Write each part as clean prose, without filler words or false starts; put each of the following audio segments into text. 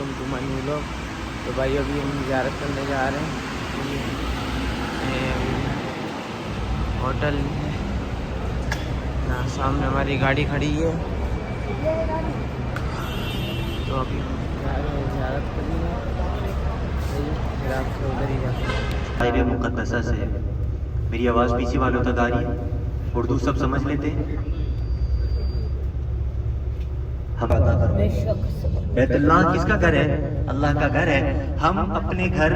अलैकुम तुमानी लोग। तो भाई अभी हम ज़ियारत करने जा रहे हैं होटल। यहाँ सामने हमारी गाड़ी खड़ी है, तो अभी जा रहे हैं ज़ियारत करने। फिर आपसे उधर ही जाते हैं। शायर मुक़द्दसा से मेरी आवाज़ पीछे वालों तक आ रही है, उर्दू सब समझ लेते हैं। बैतुल्लाह किसका घर है? अल्लाह का घर है। हम अपने घर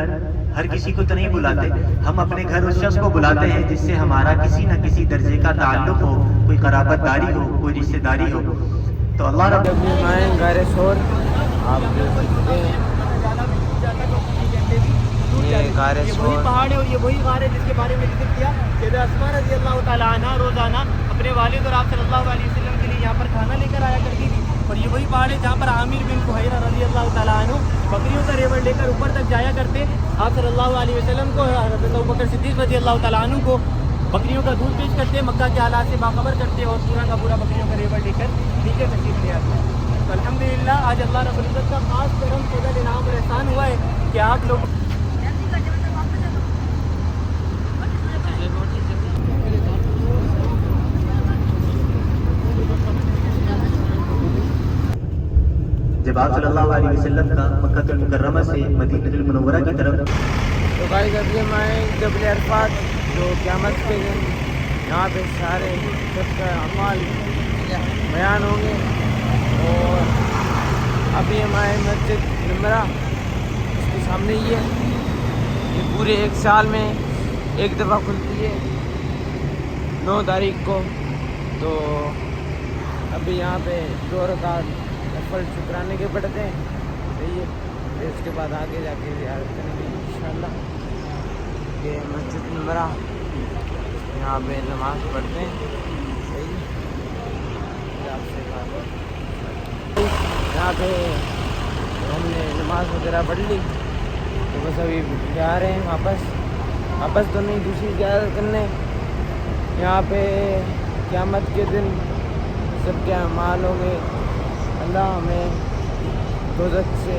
हर किसी को तो नहीं बुलाते, हम अपने घर उस शख्स को बुलाते हैं जिससे हमारा किसी न किसी दर्जे का ताल्लुक हो, कोई क़राबतदारी हो, कोई रिश्तेदारी हो। तो अल्लाह रब्बुल गारे शोर आप देख सकते हैं, ये गारे शोर वही पहाड़ है और ये वही गार है जिसके बारे में जिक्र किया सैयदा अस्मा रज़ी अल्लाह तआला अन्हा रोज़ाना अपने वालिद और आप सल्लल्लाहु अलैहि वसल्लम के लिए यहाँ पर खाना लेकर आया करती थी। और ये वही पहाड़ है जहाँ पर आमिर बिन फुहैरा रज़ी अल्लाह तआला अन्हु बकरियों का रेवड़ लेकर ऊपर तक जाया करते। आप सल्लल्लाहु अलैहि वसल्लम को, हज़रत अबू बकर सिद्दीक़ रज़ी अल्लाह तआला अन्हु को बकरियों का दूध पेश करते, मक्का के हालात से बाखबर करते और पूरा का पूरा बकरियों का रेवड़ लेकर नीचे तशरीफ़ ले आते हैं। तो अल्हम्दुलिल्लाह आज अल्लाह रब्बुल इज़्ज़त का खास करम फज़ल इनाम और एहसान हुआ है कि आप लोग जब आप सल्लल्लाहु अलैहि वसल्लम का मक्का मुकर्रमा से मदीना मुनव्वरा की तरफ। तो भाई अभी हम आए जबल अरफात, जो क़यामत के दिन यहाँ पे सारे सबका अमाल बयान होंगे। और अभी हम आए मस्जिद नमरा, उसके सामने ही है। ये पूरे एक साल में एक दफ़ा खुलती है 9 तारीख को। तो अभी यहाँ पे 2 रकात नफल शुक्राने के पढ़ते हैं, सही है। फिर उसके बाद आगे जाके ज़ियारत करेंगे इंशाअल्लाह। ये मस्जिद नमरा, यहाँ पे नमाज़ पढ़ते हैं, सही है। यहाँ पे हमने नमाज़ वगैरह पढ़ ली, तो बस अभी जा रहे हैं वापस तो नहीं, दूसरी ज़ियारत करने। यहाँ पे क़यामत के दिन सबके अमाल होंगे। अल्लाह हमें दोज़ख से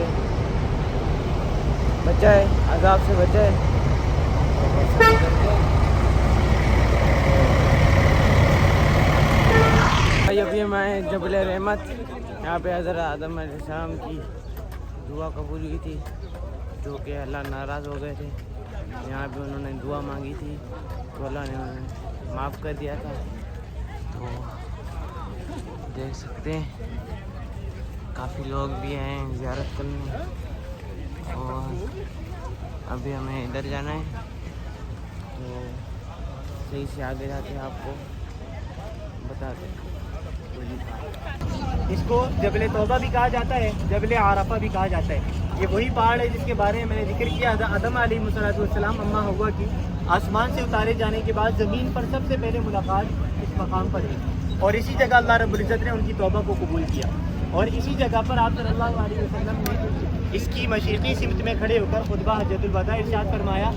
बचाए, अज़ाब से बचाए। भाई अभी हम आए जबल रहमत। यहाँ पे हज़रत आदम अलैहिस्सलाम की दुआ कबूल हुई थी, जो कि अल्लाह नाराज़ हो गए थे। यहाँ पे उन्होंने दुआ मांगी थी, तो अल्लाह ने उन्हें माफ़ कर दिया था। तो देख सकते हैं काफ़ी लोग भी आए हैं ज़ियारत करने। और अभी हमें इधर जाना है, तो सही से आगे जाके आपको बता दें। इसको जबल तौबा भी कहा जाता है, जबल आरफा भी कहा जाता है। ये वही पहाड़ है जिसके बारे में मैंने जिक्र किया। आदम अलैहिस्सलाम अम्मा हव्वा की आसमान से उतारे जाने के बाद ज़मीन पर सबसे पहले मुलाकात इस मकाम पर हुई, और इसी जगह अल्लाह रब्बुल इज़्ज़त ने उनकी तौबा को कबूल किया। और इसी जगह पर आप सल्लल्लाहु अलैहि वसल्लम ने इसकी मशरिक़ी सिमत में खड़े होकर खुतबा हज्जतुल वदा इरशाद फरमाया,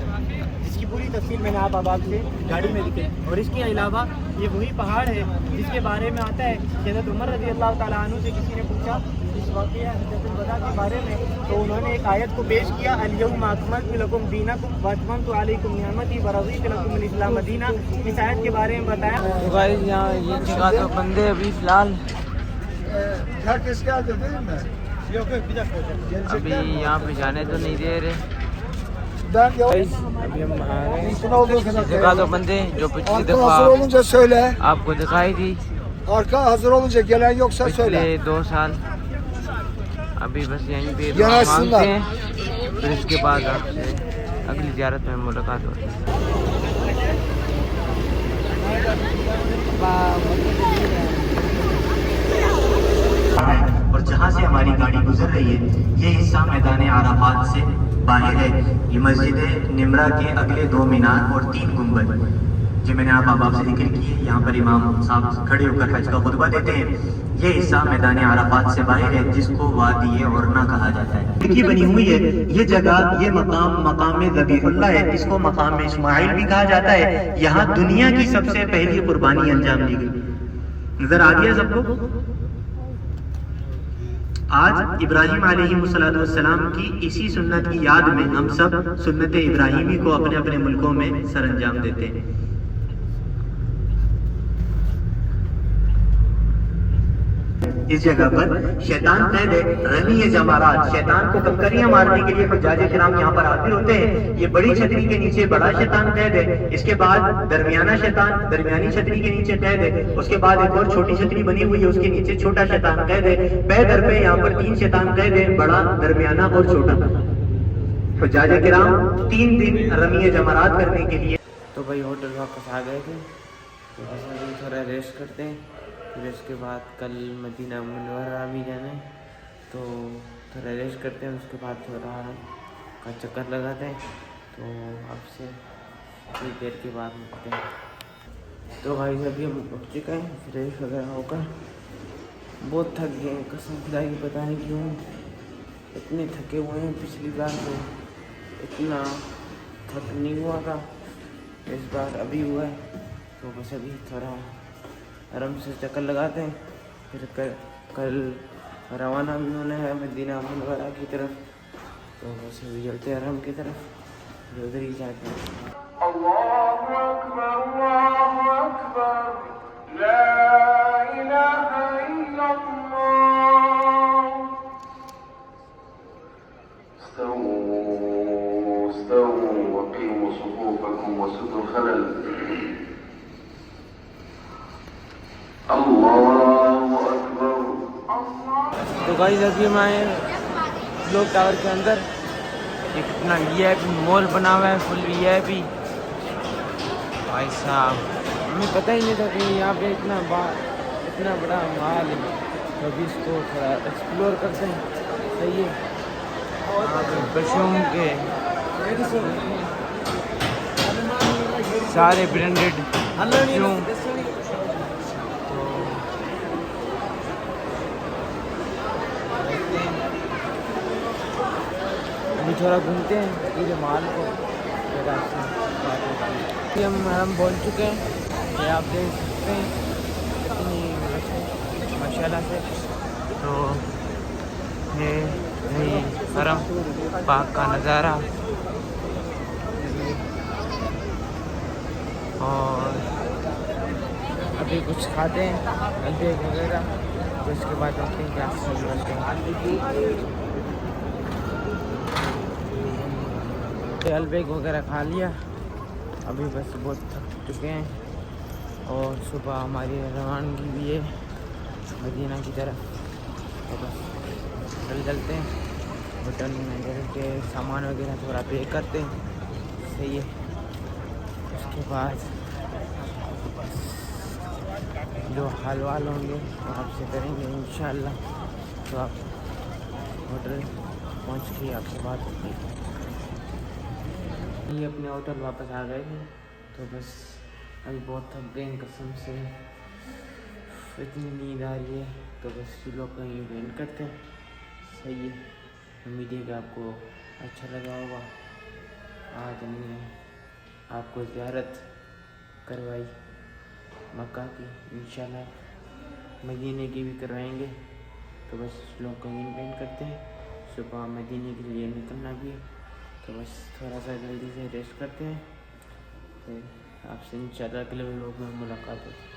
जिसकी पूरी तफसील मैंने आप से गाड़ी में लिखी। और इसके अलावा ये वही पहाड़ है जिसके बारे में आता है हज़रत उमर रज़ी अल्लाह तआला अन्हु से किसी ने पूछा इस वाक़या हज्जतुल वदा के बारे में, तो उन्होंने एक आयत को पेश किया, अल-यौमा अकमलतु लकुम दीनकुम व अतममतु अलैकुम निअमती व रज़ीतु लकुमुल इस्लाम दीना। इस आयत के बारे में बताया। तो भाई यहाँ ये जगह तो बंदे अभी फ़िलहाल अभी यहाँ पे जाने तो नहीं दे रहे। अभी हम आ रहे हैं जगह तो बंदे जो पिछली दफा olunca söyle. आपको दिखाई थी, Arka hazır olunca gelen yoksa söyle. पिछले 2 साल। अभी बस यहीं पे यहाँ दुआ मांगते सुंदर। हैं, फिर इसके बाद आपसे अगली ज़ियारत में मुलाकात होती है। और जहाँ से हमारी गाड़ी गुजर रही है ये हिस्सा मैदान आराफात से बाहर है। ये मस्जिद निमरा के अगले 2 मीनार और 3 गुंबद जो मैंने आप से जिक्र किए, यहाँ पर इमाम साहब खड़े होकर हज का खुतबा देते हैं। ये हिस्सा मैदान आराफात से बाहर है, जिसको वादी औरना कहा जाता है। खिड़की बनी हुई है। ये जगह, ये मकाम ज़बीहुल्लाह है, इसको मकाम इस्माइल भी कहा जाता है। यहाँ दुनिया की सबसे पहली कुर्बानी अंजाम दी गई। नजर आ गया सबको? आज इब्राहीम अलैहिस्सलाम की इसी सुन्नत की याद में हम सब सुन्नत इब्राहीमी को अपने अपने मुल्कों में सरअंजाम देते हैं। इस जगह पर शैतान कैद है, रमी जमारात, शैतान को कंकरियां मारने के लिए हुज्जाज किराम यहाँ पर हाजिर होते हैं। ये बड़ी छतरी के नीचे बड़ा शैतान कैद है, इसके बाद दरमियाना शैतान दरमियानी छतरी के नीचे कैद है, उसके बाद एक और छोटी छतरी बनी हुई है, उसके नीचे छोटा शैतान कैद है। पे दर पे यहाँ पर 3 शैतान कैद है, बड़ा, दरमियाना और छोटा। हुज्जाज किराम 3 दिन रमी जमारात करने के लिए तो भाई होटल वापस आ गए थे, तो बस अभी थोड़ा रेस्ट करते हैं, फिर उसके बाद कल मदीना मुनव्वरा भी जाना है, तो थोड़ा रेस्ट करते हैं, उसके बाद थोड़ा का चक्कर लगाते हैं। तो आपसे कुछ देर के बाद मिलते हैं। तो भाई अभी हम उठ चुके हैं, फ्रेश वगैरह होकर बहुत थक गए हैं, कसम खुदा की पता नहीं क्यों इतने थके हुए हैं। पिछली बार तो इतना थक नहीं हुआ था, इस बार अभी हुआ है। तो बस अभी थोड़ा आराम से चक्कर लगाते हैं, फिर कल रवाना भी होना है मदीना मुनव्वरा की तरफ। तो बस अभी चलते हैं हरम की तरफ, उधर ही जाते हैं। अल्लाहु अकबर, ला इलाहा इल्लल्लाह। इस्तवू वक़ीमू सुफूफकुम वसुद्दुल खलल। अल्लाहु अकबर। तो गाइस अभी हम आए ब्लॉक टावर के अंदर, इतना VIP मॉल बना हुआ है, फुल VIP। भाई साहब हमें पता ही नहीं था कि यहाँ पे इतना बड़ा मॉल है, तो अभी इसको थोड़ा एक्सप्लोर करते हैं। सही है, बच्चों के सारे ब्रांडेड थोड़ा घूमते हैं पूरे माल को। हम पहुँच चुके हैं, ये आप देख सकते हैं कितनी माशाल्लाह से। तो ये यही हरम पाक का नज़ारा, और अभी कुछ खाते हैं हल्दी वगैरह, तो इसके बाद देखते हैं क्या चलते हैं। हलवेग वगैरह खा लिया, अभी बस बहुत थक चुके हैं, और सुबह हमारी रवानगी भी है मदीना की तरफ। तो बस चल चलते हैं, होटल में के सामान वगैरह थोड़ा पे करते हैं। सही है, उसके बाद जो हाल वाल होंगे वो आपसे करेंगे इंशाअल्लाह। तो आप होटल पहुँच के आपसे बात होती है। ये अपने होटल वापस आ गए थे, तो बस अभी बहुत थक गए हैं कसम से, इतनी नींद आ रही है। तो बस लोग कहीं वेट करते हैं। सही है, उम्मीद है कि आपको अच्छा लगा होगा। आज हमने आपको ज़ियारत करवाई मक्का की, इंशाल्लाह मदीने की भी करवाएंगे। तो बस लोग कहीं वेट करते हैं, सुबह मदीने के लिए निकलना भी है। तो बस थोड़ा सा जल्दी से रेस्ट करते हैं, फिर आपसे इंशाल्लाह अगले व्लॉग में मुलाकात होगी।